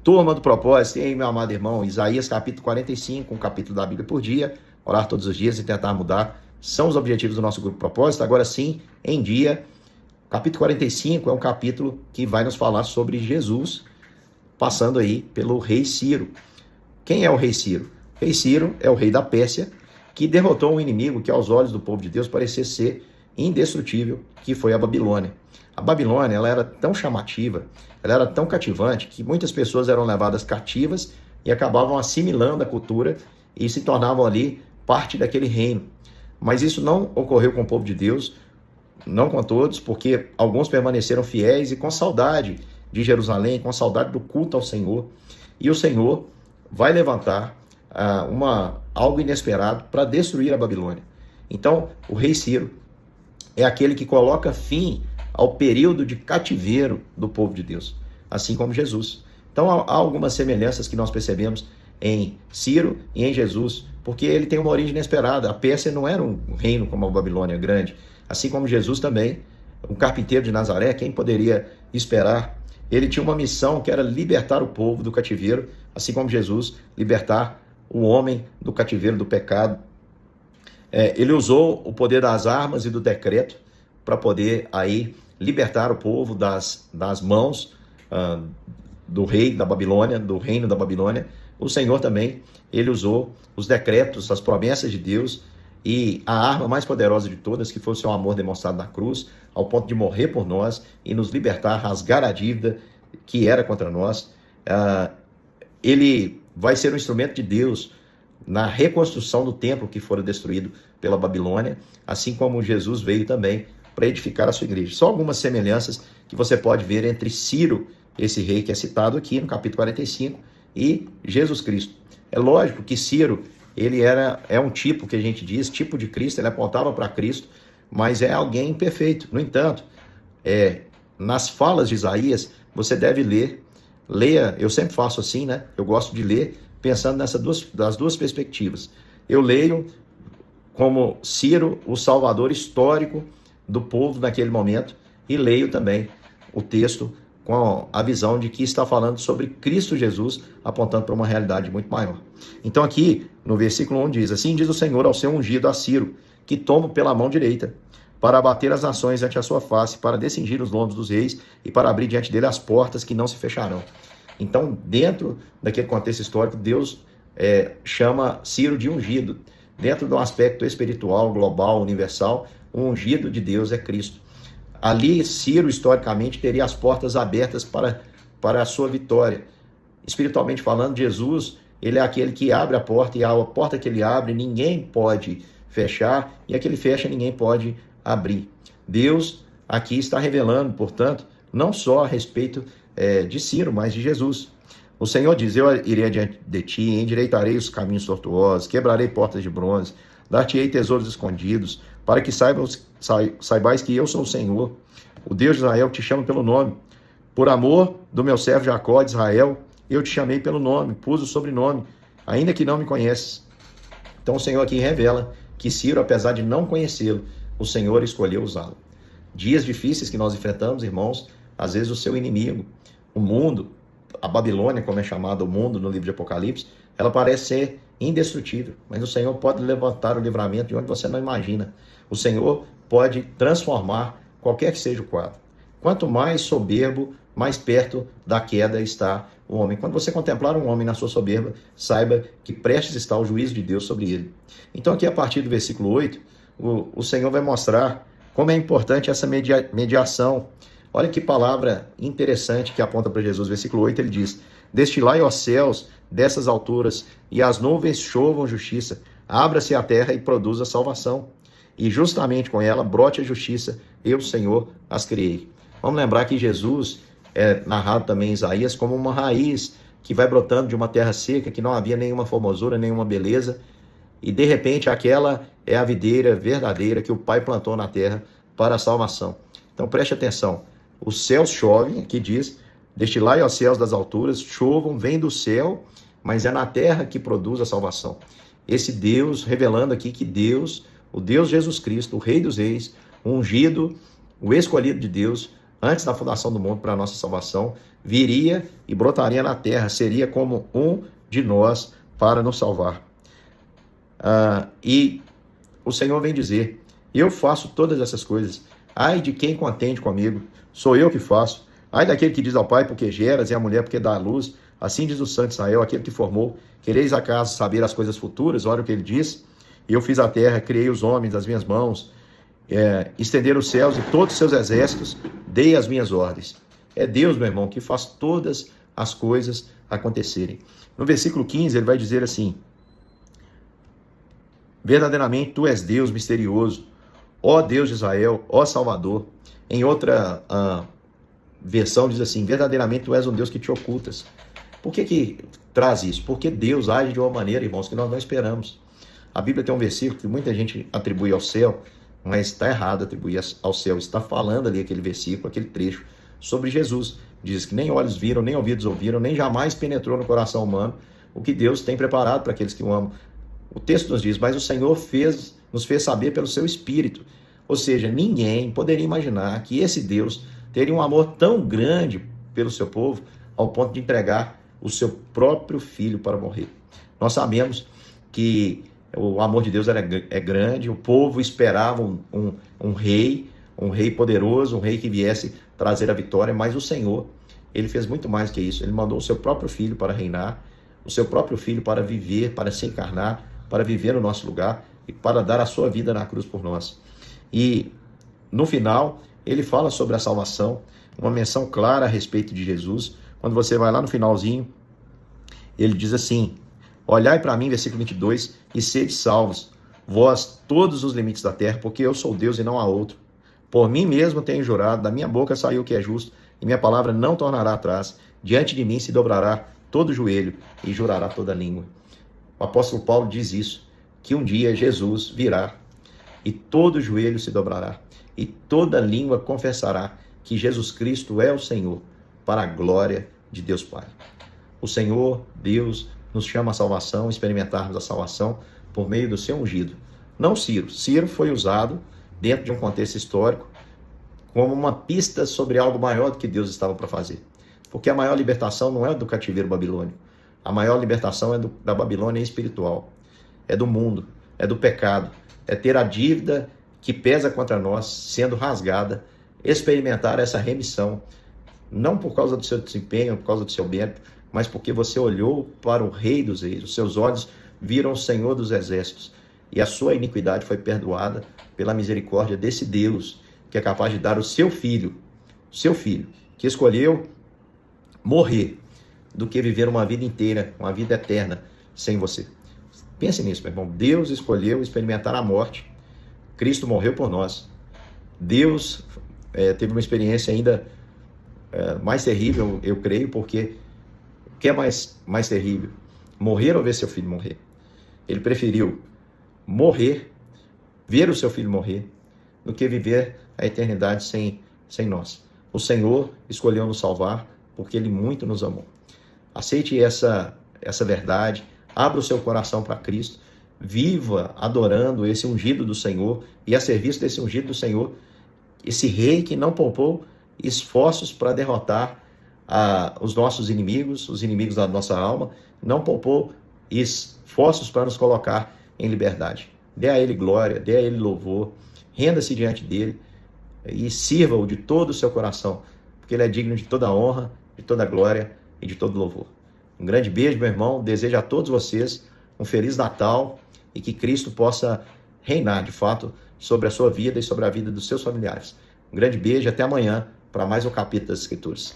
Turma do Propósito, e aí, meu amado irmão, Isaías capítulo 45, um capítulo da Bíblia por dia, orar todos os dias e tentar mudar, são os objetivos do nosso grupo Propósito. Agora sim, em dia, capítulo 45 é um capítulo que vai nos falar sobre Jesus, passando aí pelo rei Ciro. Quem é o rei Ciro? O rei Ciro é o rei da Pérsia, que derrotou um inimigo que aos olhos do povo de Deus parecia ser indestrutível, que foi a Babilônia. A Babilônia, ela era tão chamativa, ela era tão cativante, que muitas pessoas eram levadas cativas e acabavam assimilando a cultura e se tornavam ali parte daquele reino. Mas isso não ocorreu com o povo de Deus, não com todos, porque alguns permaneceram fiéis e com saudade de Jerusalém, com saudade do culto ao Senhor. E o Senhor vai levantar algo inesperado para destruir a Babilônia. Então, o rei Ciro é aquele que coloca fim ao período de cativeiro do povo de Deus, assim como Jesus. Então, há algumas semelhanças que nós percebemos em Ciro e em Jesus, porque ele tem uma origem inesperada. A Pérsia não era um reino como a Babilônia grande, assim como Jesus também, um carpinteiro de Nazaré, quem poderia esperar? Ele tinha uma missão que era libertar o povo do cativeiro, assim como Jesus, libertar o homem do cativeiro do pecado. Ele usou o poder das armas e do decreto para poder aí libertar o povo das mãos do rei da Babilônia, do reino da Babilônia. O Senhor também, ele usou os decretos, as promessas de Deus e a arma mais poderosa de todas, que foi o seu amor demonstrado na cruz, ao ponto de morrer por nós e nos libertar, rasgar a dívida que era contra nós. Ele vai ser um instrumento de Deus na reconstrução do templo que fora destruído pela Babilônia, assim como Jesus veio também para edificar a sua igreja. Só algumas semelhanças que você pode ver entre Ciro, esse rei que é citado aqui no capítulo 45, e Jesus Cristo. É lógico que Ciro, ele é um tipo que a gente diz, tipo de Cristo, ele apontava para Cristo, mas é alguém imperfeito. No entanto, nas falas de Isaías, você deve leia, eu sempre faço assim, né? Eu gosto de ler pensando das duas perspectivas. Eu leio como Ciro, o salvador histórico do povo naquele momento, e leio também o texto com a visão de que está falando sobre Cristo Jesus, apontando para uma realidade muito maior. Então aqui, no versículo 1 diz, assim diz o Senhor ao seu ungido, a Ciro, que tomo pela mão direita, para abater as nações ante a sua face, para descingir os lombos dos reis e para abrir diante dele as portas que não se fecharão. Então, dentro daquele contexto histórico, Deus chama Ciro de ungido. Dentro de um aspecto espiritual, global, universal, o ungido de Deus é Cristo. Ali, Ciro, historicamente, teria as portas abertas para a sua vitória. Espiritualmente falando, Jesus, ele é aquele que abre a porta, e a porta que ele abre, ninguém pode fechar, e a que ele fecha, ninguém pode abrir. Deus aqui está revelando, portanto, não só a respeito de Ciro, mas de Jesus. O Senhor diz, eu irei adiante de ti, endireitarei os caminhos tortuosos, quebrarei portas de bronze, dar-te-ei tesouros escondidos, para que saibais que eu sou o Senhor, o Deus de Israel, te chamo pelo nome. Por amor do meu servo Jacó de Israel, eu te chamei pelo nome, pus o sobrenome, ainda que não me conheces. Então o Senhor aqui revela que Ciro, apesar de não conhecê-lo, o Senhor escolheu usá-lo. Dias difíceis que nós enfrentamos, irmãos, às vezes o seu inimigo, o mundo, a Babilônia, como é chamado o mundo no livro de Apocalipse, ela parece ser indestrutível, mas o Senhor pode levantar o livramento de onde você não imagina. O Senhor pode transformar qualquer que seja o quadro. Quanto mais soberbo, mais perto da queda está o homem. Quando você contemplar um homem na sua soberba, saiba que prestes está o juízo de Deus sobre ele. Então aqui a partir do versículo 8, o Senhor vai mostrar como é importante essa mediação. Olha que palavra interessante que aponta para Jesus. Versículo 8, ele diz, destilai, ó céus, dessas alturas, e as nuvens chovam justiça. Abra-se a terra e produza salvação. E justamente com ela brote a justiça. Eu, Senhor, as criei. Vamos lembrar que Jesus é narrado também em Isaías como uma raiz que vai brotando de uma terra seca, que não havia nenhuma formosura, nenhuma beleza. E de repente aquela é a videira verdadeira que o Pai plantou na terra para a salvação. Então preste atenção. Os céus chovem, aqui diz, destilai aos céus das alturas, chovam, vem do céu, mas é na terra que produz a salvação. Esse Deus, revelando aqui que Deus, o Deus Jesus Cristo, o Rei dos Reis, o ungido, o escolhido de Deus, antes da fundação do mundo para a nossa salvação, viria e brotaria na terra, seria como um de nós para nos salvar. E o Senhor vem dizer, eu faço todas essas coisas, ai de quem contende comigo, sou eu que faço, ai daquele que diz ao pai porque geras e à mulher porque dá à luz, assim diz o Santo Israel, aquele que formou, quereis acaso saber as coisas futuras, olha o que ele diz, eu fiz a terra, criei os homens das minhas mãos, estender os céus e todos os seus exércitos, dei as minhas ordens. É Deus, meu irmão, que faz todas as coisas acontecerem. No versículo 15, ele vai dizer assim, verdadeiramente tu és Deus misterioso, ó Deus de Israel, ó Salvador. Em outra versão diz assim, verdadeiramente tu és um Deus que te ocultas. Por que traz isso? Porque Deus age de uma maneira, irmãos, que nós não esperamos. A Bíblia tem um versículo que muita gente atribui ao céu, mas está errado atribuir ao céu. Está falando ali aquele versículo, aquele trecho, sobre Jesus. Diz que nem olhos viram, nem ouvidos ouviram, nem jamais penetrou no coração humano o que Deus tem preparado para aqueles que o amam. O texto nos diz, mas o Senhor nos fez saber pelo seu Espírito. Ou seja, ninguém poderia imaginar que esse Deus teria um amor tão grande pelo seu povo, ao ponto de entregar o seu próprio Filho para morrer. Nós sabemos que o amor de Deus é grande, o povo esperava um rei poderoso, um rei que viesse trazer a vitória, mas o Senhor, ele fez muito mais que isso. Ele mandou o seu próprio Filho para reinar, o seu próprio Filho para viver, para se encarnar, para viver no nosso lugar e para dar a sua vida na cruz por nós. E no final, ele fala sobre a salvação, uma menção clara a respeito de Jesus. Quando você vai lá no finalzinho, ele diz assim, olhai para mim, versículo 22, e sede salvos, vós todos os limites da terra, porque eu sou Deus e não há outro. Por mim mesmo tenho jurado, da minha boca saiu o que é justo, e minha palavra não tornará atrás. Diante de mim se dobrará todo joelho e jurará toda língua. O apóstolo Paulo diz isso, que um dia Jesus virá e todo joelho se dobrará e toda língua confessará que Jesus Cristo é o Senhor, para a glória de Deus Pai. O Senhor, Deus, nos chama à salvação, experimentarmos a salvação por meio do seu ungido. Não Ciro. Ciro foi usado dentro de um contexto histórico como uma pista sobre algo maior do que Deus estava para fazer. Porque a maior libertação não é do cativeiro babilônico. A maior libertação é da Babilônia espiritual. É do mundo, é do pecado. É ter a dívida que pesa contra nós sendo rasgada, experimentar essa remissão, não por causa do seu desempenho, por causa do seu mérito, mas porque você olhou para o Rei dos Reis, os seus olhos viram o Senhor dos Exércitos, e a sua iniquidade foi perdoada pela misericórdia desse Deus, que é capaz de dar o seu filho, que escolheu morrer, do que viver uma vida inteira, uma vida eterna, sem você. Pense nisso, meu irmão. Deus escolheu experimentar a morte. Cristo morreu por nós. Deus teve uma experiência ainda mais terrível, eu creio, porque o que é mais terrível? Morrer ou ver seu filho morrer? Ele preferiu morrer, ver o seu filho morrer, do que viver a eternidade sem nós. O Senhor escolheu nos salvar porque Ele muito nos amou. Aceite essa verdade, abra o seu coração para Cristo, viva adorando esse ungido do Senhor e a serviço desse ungido do Senhor, esse rei que não poupou esforços para derrotar os nossos inimigos, os inimigos da nossa alma, não poupou esforços para nos colocar em liberdade. Dê a Ele glória, dê a Ele louvor, renda-se diante dEle e sirva-o de todo o seu coração, porque Ele é digno de toda honra, de toda glória e de todo louvor. Um grande beijo, meu irmão. Desejo a todos vocês um Feliz Natal e que Cristo possa reinar, de fato, sobre a sua vida e sobre a vida dos seus familiares. Um grande beijo e até amanhã para mais um capítulo das Escrituras.